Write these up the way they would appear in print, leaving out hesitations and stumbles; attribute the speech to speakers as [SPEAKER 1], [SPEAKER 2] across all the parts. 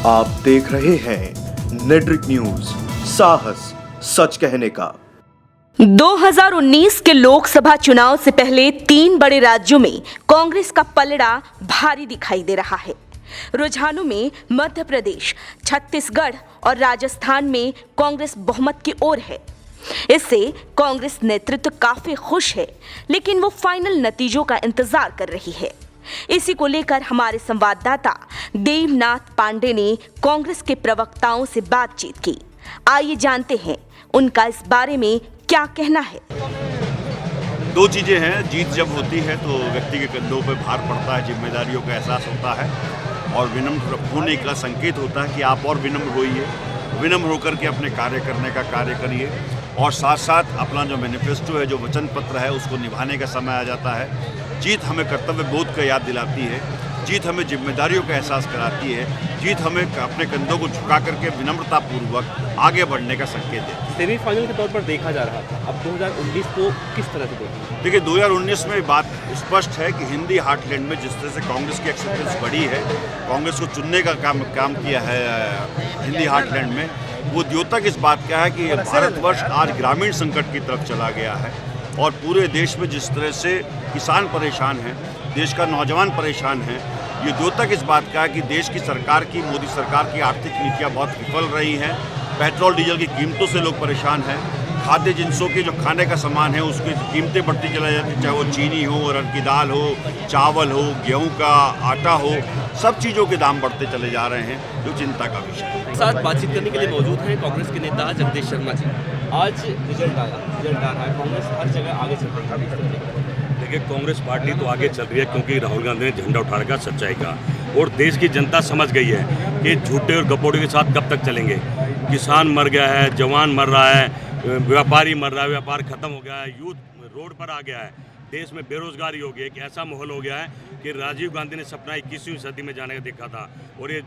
[SPEAKER 1] आप देख रहे हैं नेट्रिक न्यूज, साहस सच कहने का।
[SPEAKER 2] 2019 के लोकसभा चुनाव से पहले 3 बड़े राज्यों में कांग्रेस का पलड़ा भारी दिखाई दे रहा है। रुझानों में मध्य प्रदेश, छत्तीसगढ़ और राजस्थान में कांग्रेस बहुमत की ओर है। इससे कांग्रेस नेतृत्व काफी खुश है, लेकिन वो फाइनल नतीजों का इंतजार कर रही है। इसी को लेकर हमारे संवाददाता देवनाथ पांडे ने कांग्रेस के प्रवक्ताओं से बातचीत की। आइए जानते हैं उनका इस बारे में क्या कहना है।
[SPEAKER 3] दो चीज़ें हैं, जीत जब होती है तो व्यक्ति के कंधों पर भार पड़ता है, जिम्मेदारियों का एहसास होता है और विनम्र होने का संकेत होता है कि आप और विनम्र होइए, विनम्र होकर के अपने कार्य करने का कार्य करिए और साथ साथ अपना जो मैनिफेस्टो है, जो वचन पत्र है, उसको निभाने का समय आ जाता है। जीत हमें कर्तव्य बोध का याद दिलाती है, जीत हमें जिम्मेदारियों का एहसास कराती है, जीत हमें अपने कंधों को झुका करके विनम्रतापूर्वक आगे बढ़ने का संकेत है।
[SPEAKER 4] सेमीफाइनल के तौर पर देखा जा रहा था, अब 2019 को किस तरह से देखें?
[SPEAKER 3] देखिए, 2019 में बात स्पष्ट है कि हिंदी हार्टलैंड में जिस तरह से कांग्रेस की एक्सेप्टेंस बढ़ी है, कांग्रेस को चुनने का काम किया है हिंदी हार्टलैंड में, वो द्योतक इस बात का है कि भारतवर्ष आज ग्रामीण संकट की तरफ चला गया है और पूरे देश में जिस तरह से किसान परेशान हैं, देश का नौजवान परेशान है, ये द्योतक इस बात का है कि देश की सरकार की, मोदी सरकार की आर्थिक नीतियाँ बहुत विफल रही हैं। पेट्रोल डीजल की कीमतों से लोग परेशान हैं, खाद्य जिनसों के जो खाने का सामान है उसकी कीमतें बढ़ती चलाई जाती हैं, चाहे वो चीनी हो, अरहर की दाल हो, चावल हो, गेहूं का आटा हो, सब चीज़ों के दाम बढ़ते चले जा रहे हैं, जो चिंता का विषय है।
[SPEAKER 4] साथ बातचीत करने के लिए मौजूद हैं कांग्रेस के नेता जगदीश शर्मा जी। आज रिजल्ट आ रहा है, कांग्रेस हर जगह आगे चल रही है।
[SPEAKER 5] देखिए, कांग्रेस पार्टी तो आगे चल रही है क्योंकि राहुल गांधी ने झंडा उठा रखा सच्चाई का, और देश की जनता समझ गई है कि झूठे और गपोड़े के साथ कब तक चलेंगे। किसान मर गया है, जवान मर रहा है, व्यापारी मर रहा है, व्यापार खत्म हो गया है, यूथ रोड पर आ गया है, देश में बेरोजगारी हो गई है। एक ऐसा माहौल हो गया है कि राजीव गांधी ने सपना 21वीं सदी में जाने का देखा था और ये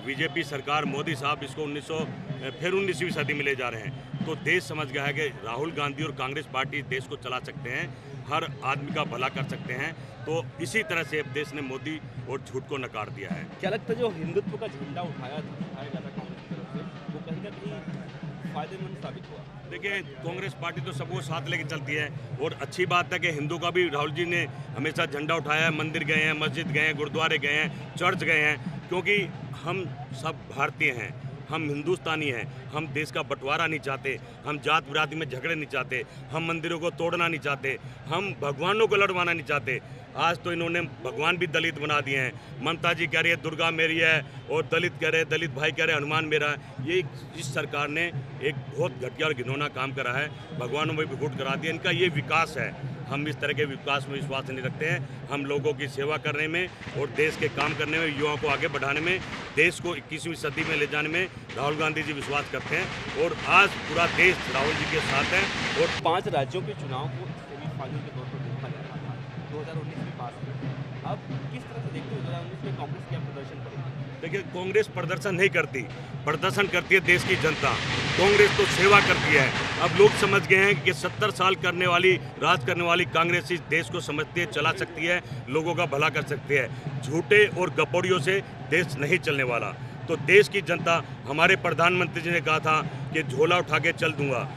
[SPEAKER 5] बीजेपी सरकार, मोदी साहब इसको 19वीं सदी में ले जा रहे हैं। तो देश समझ गया है कि राहुल गांधी और कांग्रेस पार्टी देश को चला सकते हैं, हर आदमी का भला कर सकते हैं। तो इसी तरह से अब देश ने मोदी और झूठ को नकार दिया है।
[SPEAKER 4] क्या लगता है जो हिंदुत्व का झंडा उठाया गया था कांग्रेस की तरफ से, वो कहीं ना कहीं फायदेमंद साबित हुआ?
[SPEAKER 5] देखिए, कांग्रेस पार्टी तो सबको साथ लेके चलती है और अच्छी बात है कि हिंदू का भी राहुल जी ने हमेशा झंडा उठाया है। मंदिर गए हैं, मस्जिद गए हैं, गुरुद्वारे गए हैं, चर्च गए हैं, क्योंकि हम सब भारतीय हैं, हम हिंदुस्तानी हैं, हम देश का बंटवारा नहीं चाहते, हम जात बिरादरी में झगड़े नहीं चाहते, हम मंदिरों को तोड़ना नहीं चाहते, हम भगवानों को लड़वाना नहीं चाहते। आज तो इन्होंने भगवान भी दलित बना दिए हैं। ममता जी कह रही है दुर्गा मेरी है और दलित कह रहे, दलित भाई कह रहे हनुमान मेरा है। ये इस सरकार ने एक बहुत घटिया और घिनौना काम करा है, भगवानों में भी घुट करा दिया। इनका ये विकास है, हम इस तरह के विकास में विश्वास नहीं रखते हैं। हम लोगों की सेवा करने में और देश के काम करने में, युवाओं को आगे बढ़ाने में, देश को 21वीं सदी में ले जाने में राहुल गांधी जी विश्वास करते हैं और आज पूरा देश राहुल जी के साथ है।
[SPEAKER 4] और 5 राज्यों के चुनाव को सेमीफाइनल के तौर पर देखा जा रहा था 2019 में पास किया। अब किस तरह से देखते हो 2019 में कांग्रेस क्या प्रदर्शन करेगी?
[SPEAKER 5] देखिए, कांग्रेस प्रदर्शन नहीं करती, प्रदर्शन करती है देश की जनता। कांग्रेस तो सेवा करती है। अब लोग समझ गए हैं कि 70 साल राज करने वाली कांग्रेस इस देश को समझती है, चला सकती है, लोगों का भला कर सकती है। झूठे और गपोड़ियों से देश नहीं चलने वाला। तो देश की जनता, हमारे प्रधानमंत्री जी ने कहा था कि झोला उठा के चल दूंगा।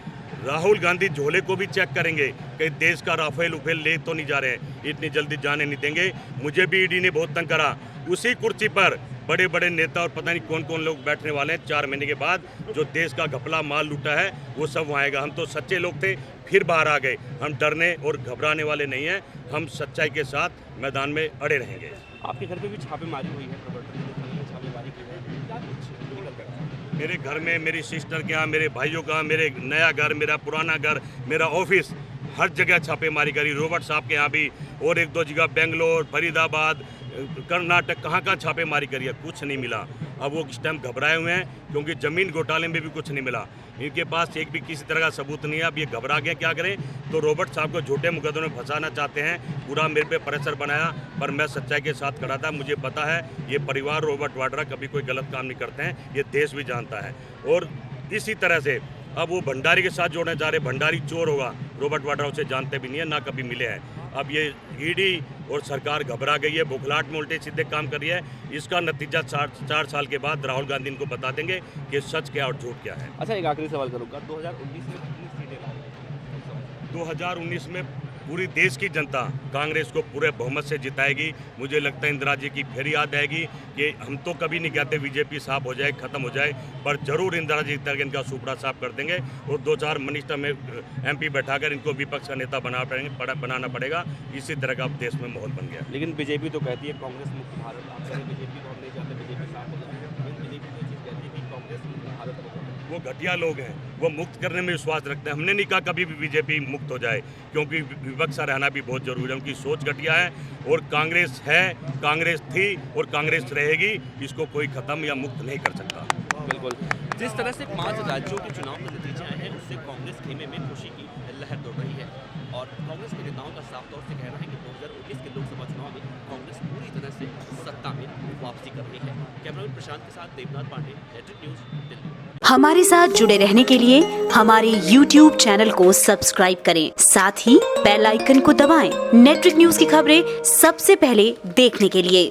[SPEAKER 5] राहुल गांधी झोले को भी चेक करेंगे कि देश का राफेल उफेल ले तो नहीं जा रहे हैं, इतनी जल्दी जाने नहीं देंगे। मुझे भी ईडी ने बहुत तंग करा। उसी कुर्सी पर बड़े बड़े नेता और पता नहीं कौन कौन लोग बैठने वाले हैं 4 महीने के बाद। जो देश का घपला माल लूटा है वो सब वहाँ आएगा। हम तो सच्चे लोग थे, फिर बाहर आ गए। हम डरने और घबराने वाले नहीं हैं, हम सच्चाई के साथ मैदान में अड़े रहेंगे।
[SPEAKER 4] आपके घर पे भी छापेमारी हुई है, प्रवर्तन ने छापेमारी की है, क्या कुछ निकल कर?
[SPEAKER 5] मेरे घर में, मेरी सिस्टर के यहाँ, मेरे भाइयों का, मेरे नया घर, मेरा पुराना घर, मेरा ऑफिस, हर जगह छापेमारी करी। रॉबर्ट साहब के यहाँ भी और 1-2 जगह, बेंगलोर, फरीदाबाद, कर्नाटक, कहाँ छापेमारी करी है, कुछ नहीं मिला। अब वो इस टाइम घबराए हुए हैं क्योंकि ज़मीन घोटाले में भी कुछ नहीं मिला। इनके पास एक भी किसी तरह का सबूत नहीं है। अब ये घबरा गए, क्या करें? तो रॉबर्ट साहब को झूठे मुकदमे में फंसाना चाहते हैं। पूरा मेरे पे प्रेशर बनाया, पर मैं सच्चाई के साथ खड़ा था। मुझे पता है ये परिवार रॉबर्ट वाड्रा कभी कोई गलत काम नहीं करते हैं, ये देश भी जानता है। और इसी तरह से अब वो भंडारी के साथ जोड़ने जा रहे। भंडारी चोर होगा, रॉबर्ट वाड्रा उसे जानते भी नहीं है, ना कभी मिले हैं। अब ये ईडी और सरकार घबरा गई है, बुखलाहट में उल्टे सीधे काम कर रही है। इसका नतीजा 4 साल के बाद राहुल गांधी इनको बता देंगे कि सच क्या और झूठ क्या है।
[SPEAKER 4] अच्छा, एक आखिरी सवाल करूँगा, 2019 में कितनी सीटें लाएंगे?
[SPEAKER 5] 2019 में पूरी देश की जनता कांग्रेस को पूरे बहुमत से जिताएगी। मुझे लगता है इंदिरा जी की फिर याद आएगी कि हम तो कभी नहीं कहते बीजेपी साफ हो जाए, खत्म हो जाए, पर जरूर इंदिरा जी तक इनका सुपड़ा साफ कर देंगे और 2-4 मिनिस्टर में MP बैठाकर इनको विपक्ष का नेता बनाना पड़ेगा। इसी तरह का अब देश में माहौल बन गया।
[SPEAKER 4] लेकिन बीजेपी तो कहती है कांग्रेस मुक्त भारत, आप कह रहे हैं बीजेपी को हम नहीं चाहते बीजेपी साफ हो जाए, लेकिन बीजेपी तो चीज़ कहती है कि कांग्रेस मुक्त भारत हो जाए।
[SPEAKER 5] वो घटिया लोग हैं, वो मुक्त करने में विश्वास रखते हैं। हमने नहीं कहा कभी भी बीजेपी मुक्त हो जाए, क्योंकि विपक्ष से रहना भी बहुत जरूरी है। उनकी सोच घटिया है और कांग्रेस है, कांग्रेस थी और कांग्रेस रहेगी, इसको कोई खत्म या मुक्त नहीं कर सकता।
[SPEAKER 4] बिल्कुल, जिस तरह से 5 राज्यों के चुनाव के नतीजे आए हैं उससे कांग्रेस खेमे में खुशी की लहर दौड़ रही है और कांग्रेस के नेताओं का साफ तौर से कहना है कि 2019 के लोकसभा चुनाव में कांग्रेस पूरी तरह से सत्ता में वापसी कर रही है। कैमरामैन प्रशांत के साथ देवनाथ पांडे, नेटवर्क न्यूज, दिल्ली।
[SPEAKER 6] हमारे साथ जुड़े रहने के लिए हमारे YouTube चैनल को सब्सक्राइब करें, साथ ही बेल आइकन को दबाएं। नेटवर्क न्यूज की खबरें सबसे पहले देखने के लिए।